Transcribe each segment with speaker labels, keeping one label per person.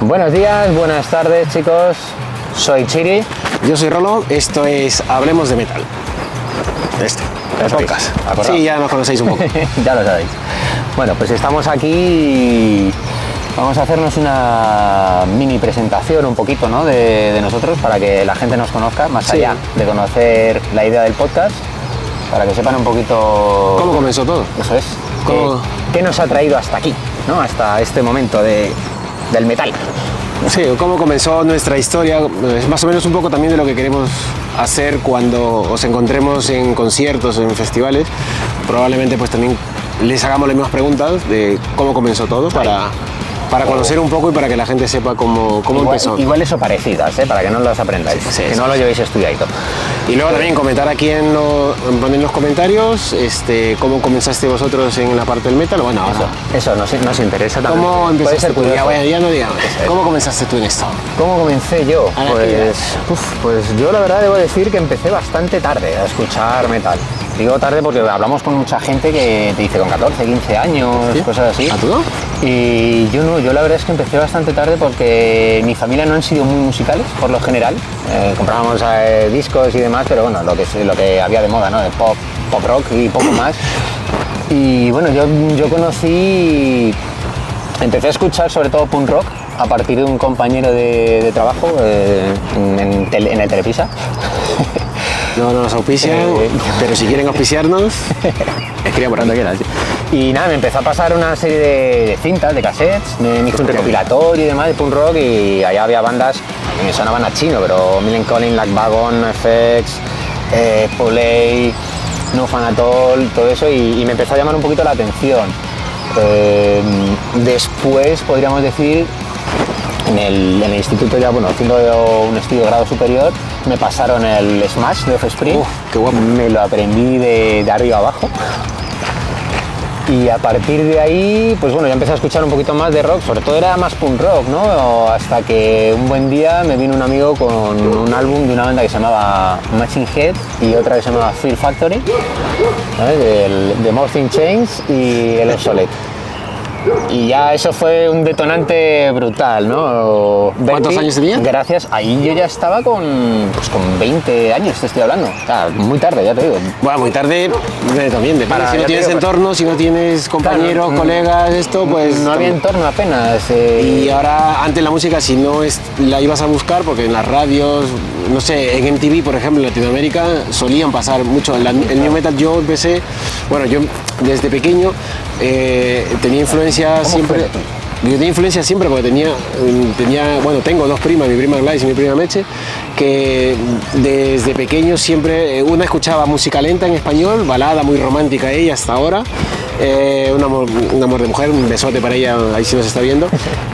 Speaker 1: Buenos días, buenas tardes, chicos. Soy Chiri.
Speaker 2: Yo soy Rolo. Esto es Hablemos de Metal. El podcast. Sí, ya nos conocéis un poco.
Speaker 1: Ya lo sabéis. Bueno, pues estamos aquí y vamos a hacernos una mini presentación un poquito, ¿no? de nosotros para que la gente nos conozca, más allá de conocer la idea del podcast, para que sepan un poquito...
Speaker 2: ¿Cómo comenzó todo?
Speaker 1: Eso es. ¿Qué nos ha traído hasta aquí, ¿no? Hasta este momento del metal?
Speaker 2: Sí, cómo comenzó nuestra historia, es más o menos un poco también de lo que queremos hacer cuando os encontremos en conciertos, en festivales. Probablemente pues también les hagamos las mismas preguntas de cómo comenzó todo para conocer un poco y para que la gente sepa cómo empezó.
Speaker 1: Igual eso parecidas, para que no las aprendáis, que no lo llevéis estudiadito.
Speaker 2: Y luego también comentar aquí poner en los comentarios cómo comenzaste vosotros en la parte del metal. Bueno,
Speaker 1: eso nos interesa también.
Speaker 2: ¿Cómo empezaste tú? Ya no digamos. ¿Cómo comenzaste tú en esto?
Speaker 1: ¿Cómo comencé yo? Pues yo la verdad debo decir que empecé bastante tarde a escuchar metal. Digo tarde porque hablamos con mucha gente que te dice con 14, 15 años, ¿sí? Cosas así.
Speaker 2: ¿A tú no?
Speaker 1: Y yo no, yo la verdad es que empecé bastante tarde porque mi familia no han sido muy musicales, por lo general. Comprábamos discos y demás, pero bueno, lo que había de moda, ¿no? De pop rock y poco más. Y bueno, yo empecé a escuchar sobre todo punk rock a partir de un compañero de trabajo en el Telepisa.
Speaker 2: No nos auspician, pero si quieren auspiciarnos, escriban por donde quieras.
Speaker 1: Y nada, me empezó a pasar una serie de cintas, de cassettes, un recopilatorio y demás de punk rock, y allá había bandas que me sonaban a chino, pero Millencolin, Lagwagon, FX, Poley, No Fun At All, todo eso, y me empezó a llamar un poquito la atención. Después, podríamos decir, en el instituto ya, bueno, haciendo un estudio de grado superior, me pasaron el Smash de Offspring.
Speaker 2: ¡Qué guapo!
Speaker 1: Me lo aprendí de arriba abajo. Y a partir de ahí, pues bueno, ya empecé a escuchar un poquito más de rock, sobre todo era más punk rock, ¿no? Hasta que un buen día me vino un amigo con un álbum de una banda que se llamaba Machine Head y otra que se llamaba Fear Factory, ¿sabes? De Moth in Chains y el Obsolete. Y ya eso fue un detonante brutal, ¿no?
Speaker 2: ¿Cuántos años tenías?
Speaker 1: Gracias, ahí yo ya estaba con 20 años, te estoy hablando. O sea, muy tarde, ya te digo.
Speaker 2: Bueno, muy tarde también, depende. Si no tienes entorno, si no tienes compañeros, colegas, pues...
Speaker 1: No había entorno apenas.
Speaker 2: Y ahora, antes la música, si no la ibas a buscar, porque en las radios, no sé, en MTV, por ejemplo, en Latinoamérica, solían pasar mucho. El new metal yo empecé, bueno, yo desde pequeño tenía influencia siempre. Yo tenía influencia siempre porque tengo dos primas, mi prima Gladys y mi prima Meche, que desde pequeño siempre, una escuchaba música lenta en español, balada muy romántica ella hasta ahora, un amor de mujer, un besote para ella, ahí sí nos está viendo.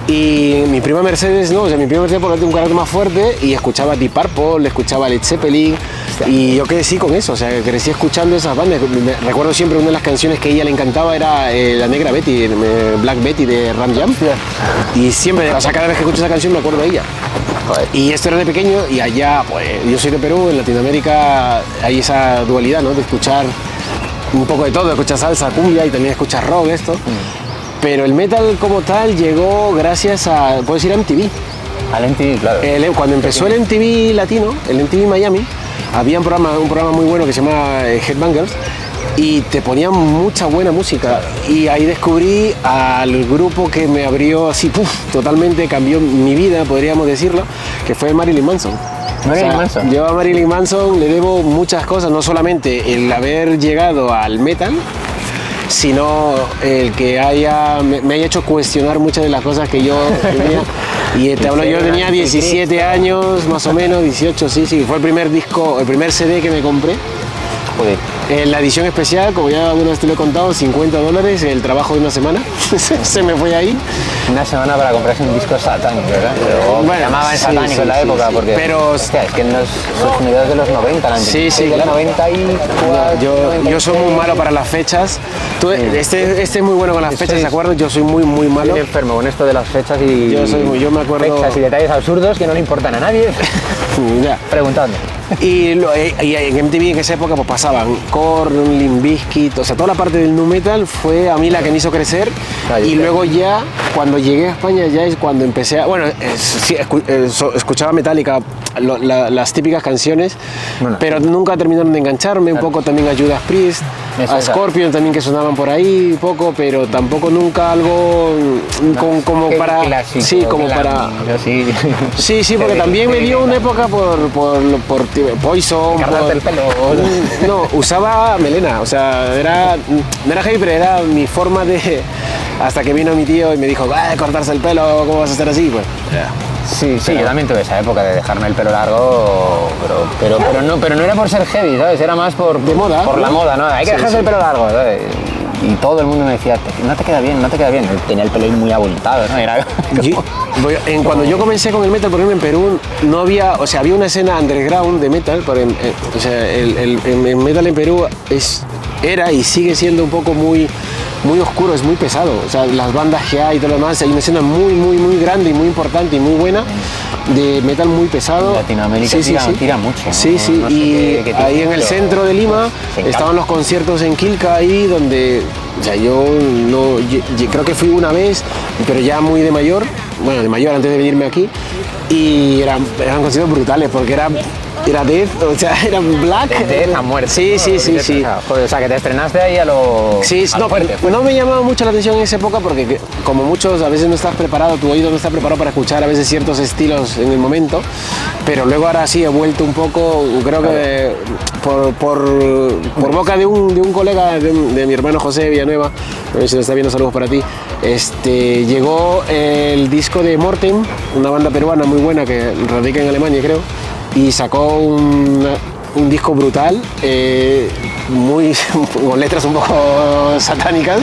Speaker 2: Y mi prima Mercedes no, mi prima Mercedes porque tiene un carácter más fuerte y escuchaba Deep Purple, escuchaba Led Zeppelin, y yo crecí con eso, o sea, crecí escuchando esas bandas. Recuerdo siempre una de las canciones que a ella le encantaba era la Negra Betty, Black Betty de Ram Jam. Y siempre, o sea, cada vez que escucho esa canción me acuerdo de ella. Joder. Y esto era de pequeño, y allá, pues, yo soy de Perú, en Latinoamérica hay esa dualidad, ¿no? De escuchar un poco de todo, escuchar salsa, cumbia y también escuchar rock, esto. Pero el metal como tal llegó gracias a, puedo decir, a MTV.
Speaker 1: Al MTV, claro.
Speaker 2: Cuando empezó el MTV latino, el MTV Miami, había un programa muy bueno que se llama Headbangers, y te ponían mucha buena música, y ahí descubrí al grupo que me abrió así, totalmente cambió mi vida, podríamos decirlo, que fue Marilyn Manson.
Speaker 1: Manson.
Speaker 2: Yo a Marilyn Manson le debo muchas cosas, no solamente el haber llegado al metal, sino el que me haya hecho cuestionar muchas de las cosas que yo tenía. Y te hablo, yo tenía 17 años, más o menos, 18, sí, fue el primer CD que me compré.
Speaker 1: Joder.
Speaker 2: En la edición especial, como ya alguna vez te lo he contado, $50, el trabajo de una semana, se me fue ahí.
Speaker 1: Una semana para comprarse un disco satánico, ¿verdad? Pero bueno, llamaban satánico en la época, porque...
Speaker 2: Pero...
Speaker 1: Hostia, es que en los mediados de los 90,
Speaker 2: Sí,
Speaker 1: claro. 94...
Speaker 2: Yo soy muy malo para las fechas. Este es muy bueno con las fechas, ¿de acuerdo? Yo soy muy malo.
Speaker 1: Soy enfermo con esto de las fechas y...
Speaker 2: Yo me acuerdo...
Speaker 1: Fechas y detalles absurdos que no le importan a nadie.
Speaker 2: Ya.
Speaker 1: Preguntando.
Speaker 2: Y en MTV en esa época pues pasaban Korn, Limp Bizkit, o sea, toda la parte del nu metal fue a mí la que me hizo crecer. Y luego ya, cuando llegué a España, ya es cuando empecé a... Bueno, sí, escuchaba Metallica, las típicas canciones, bueno, pero nunca terminaron de engancharme. Un poco también a Judas Priest, a Scorpion también, que sonaban por ahí un poco, pero tampoco nunca algo como para...
Speaker 1: Clásico,
Speaker 2: sí, como para... Sí, porque también me dio una época por Poison.
Speaker 1: El pelo.
Speaker 2: No, usaba melena, o sea, no era heavy, pero era mi forma de... Hasta que vino mi tío y me dijo, cortarse el pelo, ¿cómo vas a hacer así? Pues, yeah.
Speaker 1: Sí, yo también tuve esa época de dejarme el pelo largo, pero no era por ser heavy, ¿sabes? Era más por la moda, ¿no? Hay que dejarse el pelo largo, ¿sabes? Y todo el mundo me decía, no te queda bien. Tenía el pelo muy abultado, ¿no? Era
Speaker 2: cuando yo comencé con el metal, por ejemplo, en Perú, no había, o sea, había una escena underground de metal, o sea, el metal en Perú era y sigue siendo un poco muy oscuro, es muy pesado. O sea, las bandas que hay y todo lo demás, hay una escena muy grande y muy importante y muy buena de metal muy pesado.
Speaker 1: En Latinoamérica tira mucho, ¿no?
Speaker 2: Sí, no sé y qué ahí en el centro de Lima estaban los conciertos en Quilca, ahí donde, o sea, yo creo que fui una vez, pero ya muy de mayor antes de venirme aquí, y eran conciertos brutales porque era Death, o sea, era Black.
Speaker 1: Death a muerte.
Speaker 2: Sí.
Speaker 1: Joder, o sea, que te estrenaste ahí a lo fuerte.
Speaker 2: No me llamaba mucho la atención en esa época porque, como muchos, a veces no estás preparado, tu oído no está preparado para escuchar a veces ciertos estilos en el momento, pero luego ahora sí he vuelto un poco, creo que por boca de un colega de mi hermano José Villanueva, a ver si lo está viendo, saludos para ti, llegó el disco de Mortem, una banda peruana muy buena que radica en Alemania, creo, y sacó un disco brutal, con letras un poco satánicas.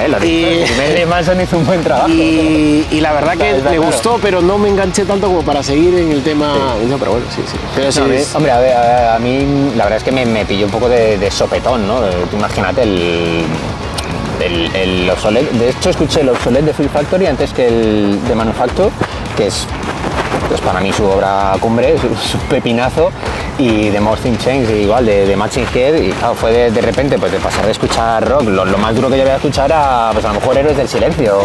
Speaker 1: Marilyn Manson hizo un buen trabajo.
Speaker 2: Y la verdad que me gustó, pero no me enganché tanto como para seguir en el tema. Sí. No, pero bueno, sí. Pero sí,
Speaker 1: hombre, a mí la verdad es que me pilló un poco de sopetón, ¿no? Tú imagínate el Obsolete. De hecho, escuché el Obsolete de Fear Factory antes que el de Manufacture, que es para mí su obra cumbre, su pepinazo, y de More Things Change igual, de Machine Head, y claro, fue de repente pues de pasar de escuchar rock, lo más duro que yo había escuchado era pues a lo mejor Héroes del Silencio,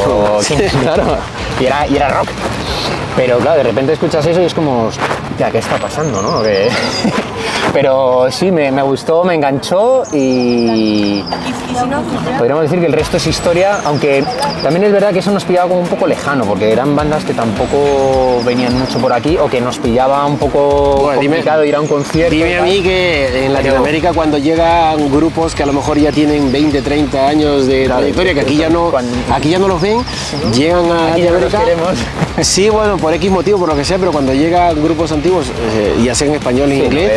Speaker 1: claro, y era rock, pero claro, de repente escuchas eso y es como, hostia, ¿qué está pasando, no? Pero sí, me gustó, me enganchó y podríamos decir que el resto es historia, aunque también es verdad que eso nos pillaba como un poco lejano, porque eran bandas que tampoco venían mucho por aquí o que nos pillaba un poco complicado ir a un concierto.
Speaker 2: Dime a mí que en Latinoamérica cuando llegan grupos que a lo mejor ya tienen 20, 30 años de trayectoria, que aquí ya no los ven, llegan a Latinoamérica. Sí, bueno, por X motivo, por lo que sea, pero cuando llegan grupos antiguos, ya sea en español y en inglés,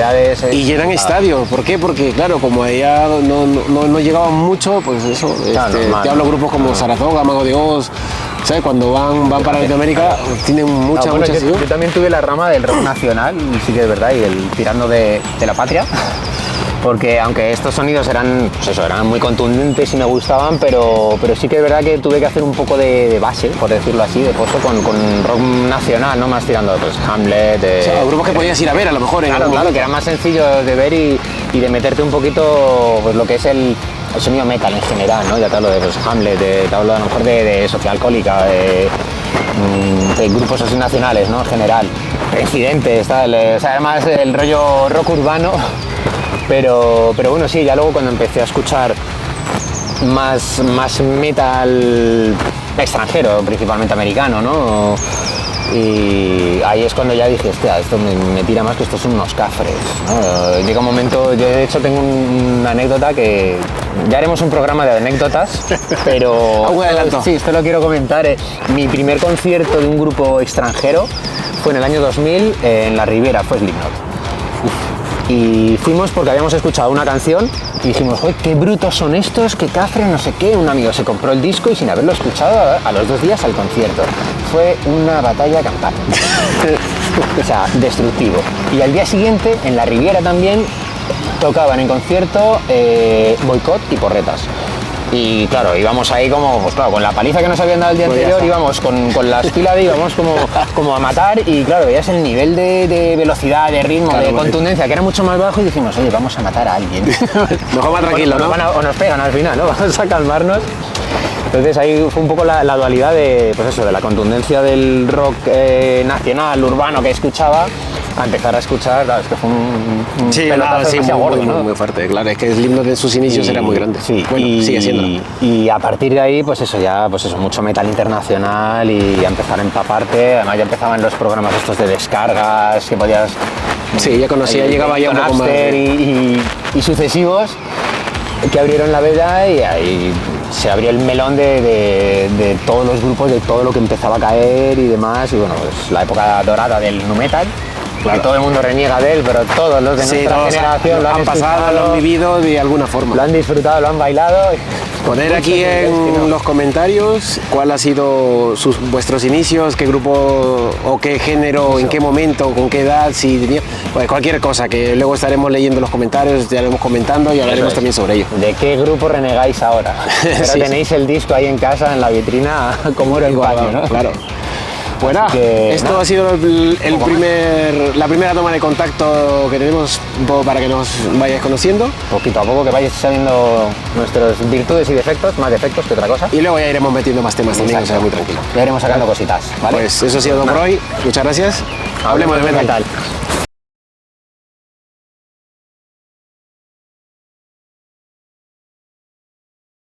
Speaker 2: y llenan estadios. ¿Por qué? Porque, claro, como allá no llegaban mucho, pues eso, te hablo de grupos como Saratoga, Mago de Oz, ¿sabes? Cuando van para Latinoamérica, tienen mucha
Speaker 1: yo también tuve la rama del rock nacional, sí que es verdad, y el tirando de la patria. Porque aunque estos sonidos eran muy contundentes y me gustaban, pero sí que es verdad que tuve que hacer un poco de base, por decirlo así, de pozo con rock nacional, ¿no? Más tirando pues Hamlet,
Speaker 2: o sea, grupos que podías ir a ver a lo mejor.
Speaker 1: Claro, que era más sencillo de ver y de meterte un poquito pues lo que es el sonido metal en general, ¿no? Ya te hablo de pues, Hamlet, te hablo a lo mejor de Sociedad Alcohólica, de grupos así nacionales, ¿no? En general, Residentes, tal, o sea, además el rollo rock urbano. Pero bueno, sí, ya luego cuando empecé a escuchar más metal extranjero, principalmente americano, ¿no? Y ahí es cuando ya dije, hostia, esto me tira más que estos son unos cafres, ¿no? Llega un momento, yo de hecho tengo una anécdota que ya haremos un programa de anécdotas, pero sí, esto lo quiero comentar. Mi primer concierto de un grupo extranjero fue en el año 2000 en La Ribera, fue Slipknot. Y fuimos porque habíamos escuchado una canción y dijimos, ¡ay, qué brutos son estos! ¡Qué cafre! No sé qué. Un amigo se compró el disco y sin haberlo escuchado a los 2 días al concierto. Fue una batalla campal. O sea, destructivo. Y al día siguiente, en La Riviera también, tocaban en concierto Boicot y Porretas. Y claro, íbamos ahí como, pues claro, con la paliza que nos habían dado el día
Speaker 2: Pues ya
Speaker 1: anterior,
Speaker 2: está.
Speaker 1: íbamos con la esquila de íbamos como a matar y claro, veías el nivel de velocidad, de ritmo,
Speaker 2: Claro,
Speaker 1: de
Speaker 2: porque-
Speaker 1: contundencia, que era mucho más bajo y dijimos, oye, vamos a matar a alguien.
Speaker 2: Mejor más tranquilo,
Speaker 1: o,
Speaker 2: ¿no?
Speaker 1: o nos pegan al final, ¿no? Vamos a calmarnos. Entonces ahí fue un poco la dualidad de, pues eso, de la contundencia del rock nacional, urbano que escuchaba, a empezar a escuchar, claro, es que fue un
Speaker 2: Sí,
Speaker 1: pelotazo
Speaker 2: sí,
Speaker 1: demasiado
Speaker 2: muy,
Speaker 1: gordo,
Speaker 2: muy,
Speaker 1: ¿no?
Speaker 2: muy fuerte, claro. Es que el himno de sus inicios era muy grande.
Speaker 1: Sí,
Speaker 2: bueno, sigue siendo.
Speaker 1: Y a partir de ahí, pues eso, ya, pues eso, mucho metal internacional y a empezar a empaparte. Además ya empezaban los programas estos de descargas que podías...
Speaker 2: Sí, ya conocía, llegaba ya un poco más.
Speaker 1: Napster y sucesivos que abrieron la veda y ahí se abrió el melón de todos los grupos, de todo lo que empezaba a caer y demás. Y bueno, pues la época dorada del nu metal.
Speaker 2: Claro.
Speaker 1: Que todo el mundo reniega de él, pero todos los de
Speaker 2: Sí,
Speaker 1: nuestra
Speaker 2: todos
Speaker 1: generación lo han
Speaker 2: pasado, lo
Speaker 1: escuchado,
Speaker 2: han vivido de alguna forma.
Speaker 1: lo han disfrutado, lo han bailado.
Speaker 2: Poner aquí
Speaker 1: Muchos niveles que no.
Speaker 2: en los comentarios cuál ha sido vuestros inicios, qué grupo o qué género, en qué momento, con qué edad, si tenía, pues cualquier cosa, que luego estaremos leyendo los comentarios, ya iremos comentando y hablaremos
Speaker 1: Eso es.
Speaker 2: también sobre ello.
Speaker 1: ¿De qué grupo renegáis ahora? Pero
Speaker 2: Sí,
Speaker 1: tenéis el disco ahí en casa, en la vitrina, como oro en paño, ¿no?
Speaker 2: Claro. Bueno,
Speaker 1: que,
Speaker 2: esto
Speaker 1: nada.
Speaker 2: ha sido la primera toma de contacto que tenemos un poco para que nos vayáis conociendo
Speaker 1: Poquito a poco que vayáis sabiendo nuestras virtudes y defectos, más defectos que otra cosa.
Speaker 2: y luego ya iremos metiendo más temas también, o sea,
Speaker 1: Exacto.
Speaker 2: muy tranquilo.
Speaker 1: Ya iremos sacando cositas, ¿vale?
Speaker 2: Pues eso ha sido todo por hoy, muchas gracias. Hablemos de metal.